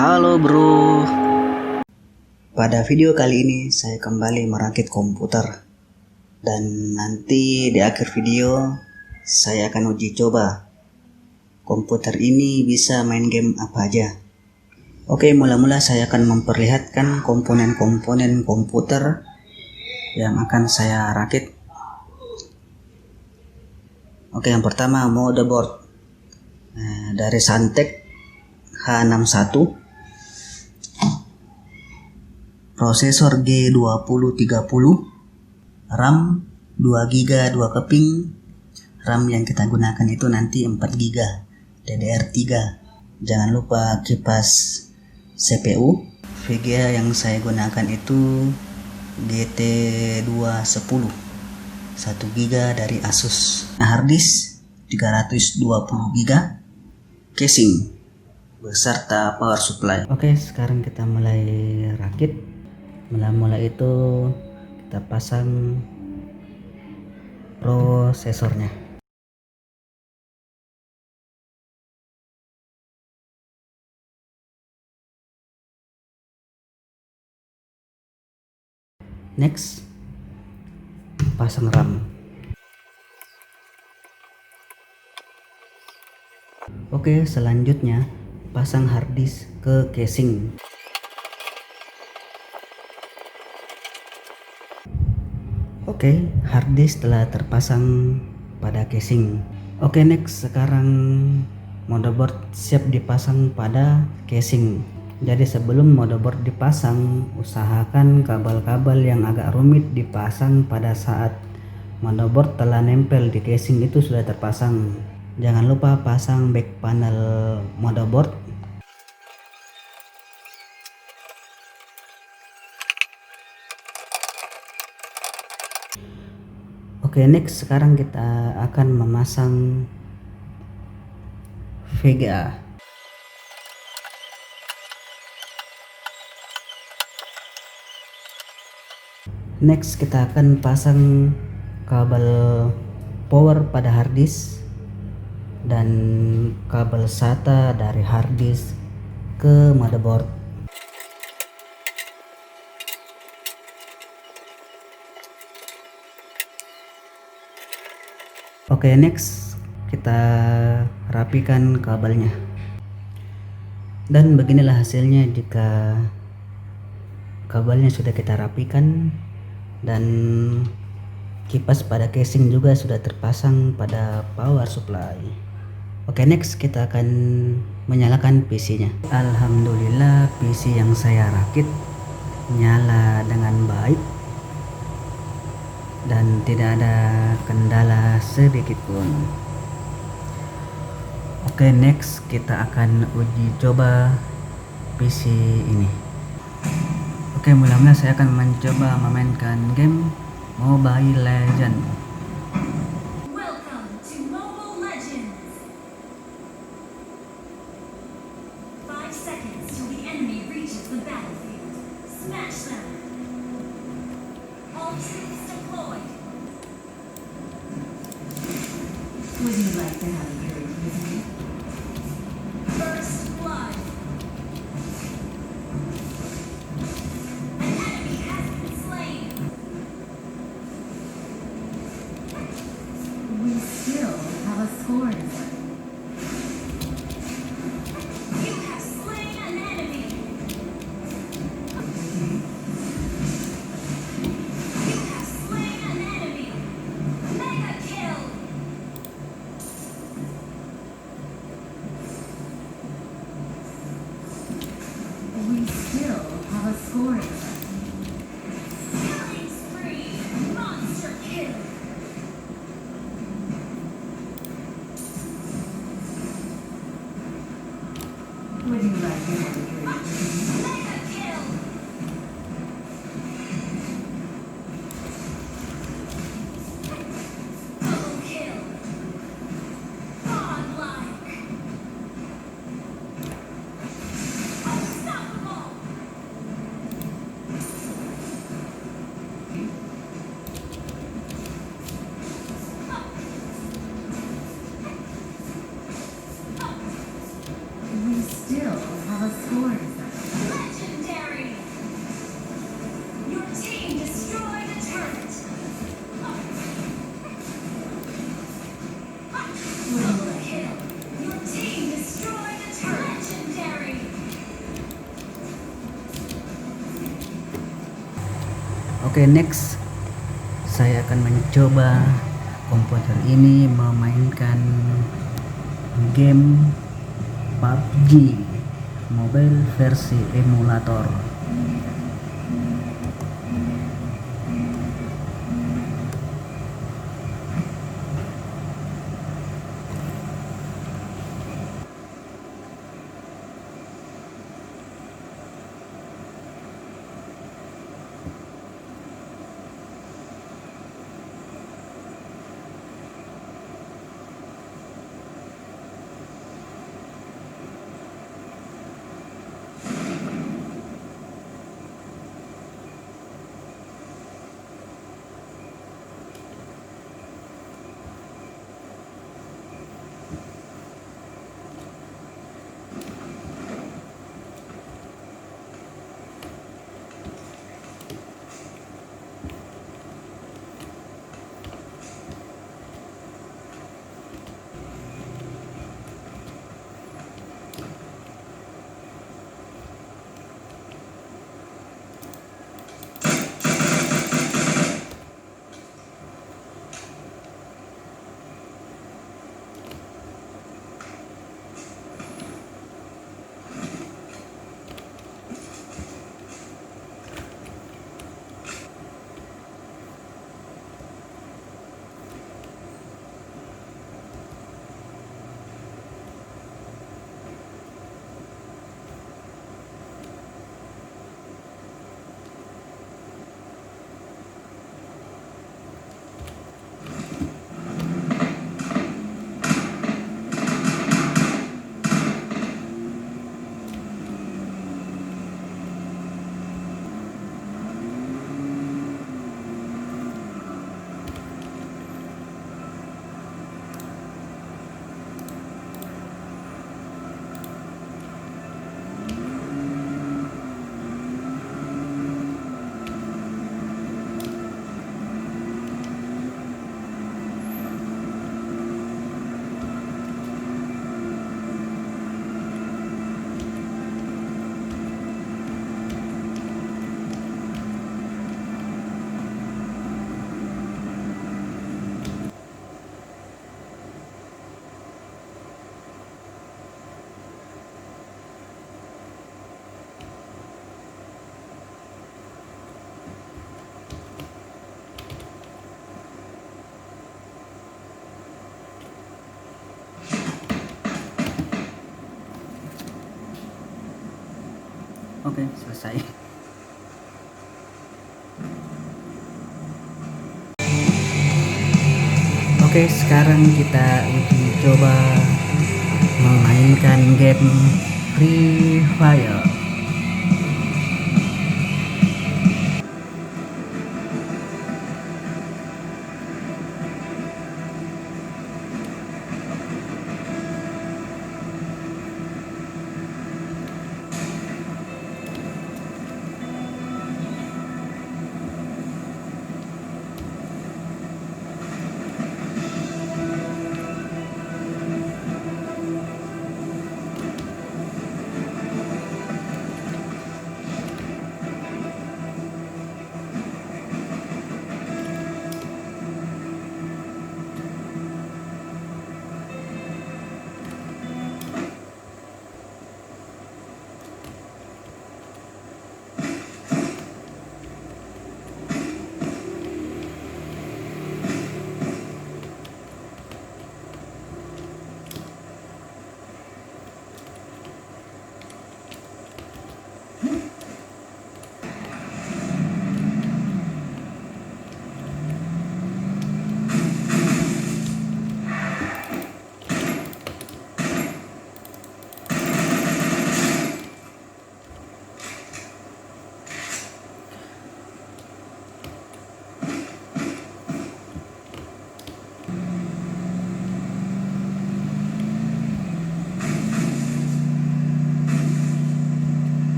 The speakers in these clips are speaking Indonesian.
Halo bro. Pada video kali ini saya kembali merakit komputer. Dan nanti di akhir video saya akan uji coba komputer ini bisa main game apa aja. Oke, mula-mula saya akan memperlihatkan komponen-komponen komputer yang akan saya rakit. Oke, yang pertama motherboard dari Santek H61, prosesor G2030, RAM 2GB 2 keping. RAM yang kita gunakan itu nanti 4GB DDR3. Jangan lupa kipas CPU. VGA yang saya gunakan itu GT210 1GB dari Asus. Harddisk 320GB, casing beserta power supply. Oke, sekarang kita mulai rakit. Mula-mula itu kita pasang prosesornya. Next, pasang RAM. Oke, selanjutnya pasang harddisk ke casing. Oke, harddisk telah terpasang pada casing. Oke, next, sekarang motherboard siap dipasang pada casing. Jadi sebelum motherboard dipasang, usahakan kabel-kabel yang agak rumit dipasang pada saat motherboard telah nempel di casing itu sudah terpasang. Jangan lupa pasang back panel motherboard. Oke, next, sekarang kita akan memasang VGA. Next, kita akan pasang kabel power pada harddisk dan kabel SATA dari harddisk ke motherboard. Oke, next, kita rapikan kabelnya. Dan beginilah hasilnya jika kabelnya sudah kita rapikan dan kipas pada casing juga sudah terpasang pada power supply. Oke, next, kita akan menyalakan PC-nya. Alhamdulillah, PC yang saya rakit nyala dengan baik dan tidak ada kendala sedikit pun. Oke, next, kita akan uji coba PC ini. Oke, mula-mula saya akan mencoba memainkan game Mobile Legends. Welcome to Mobile Legends. 5 seconds till the enemy reaches the battlefield. Smash them. All troops deployed. Would you like to have a drink with me? First blood. An enemy has been slain. We still have a score in sight. You have slain an enemy. You have slain an enemy. Mega kill. We still have a score in sight. Killing spree. Monster kill. Would you like to have a drink with me? Mega kill. Double kill. Godlike. Unstoppable. We still have a score in sight. Oke, next saya akan mencoba komputer ini memainkan game PUBG mobile versi emulator. Oke, selesai. Oke, sekarang kita uji coba memainkan game Free Fire.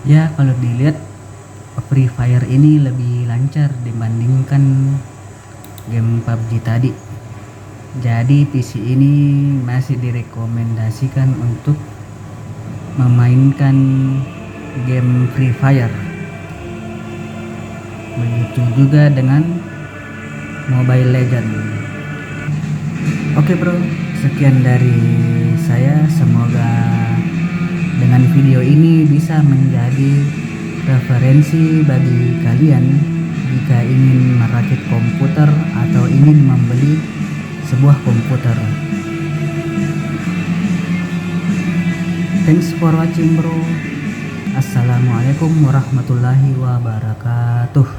Ya kalau dilihat Free Fire ini lebih lancar dibandingkan game PUBG tadi. Jadi PC ini masih direkomendasikan untuk memainkan game Free Fire. Begitu juga dengan Mobile Legend. Oke bro, sekian dari saya. Semoga dengan video ini bisa menjadi referensi bagi kalian jika ingin merakit komputer atau ingin membeli sebuah komputer. Thanks for watching bro. Assalamualaikum warahmatullahi wabarakatuh.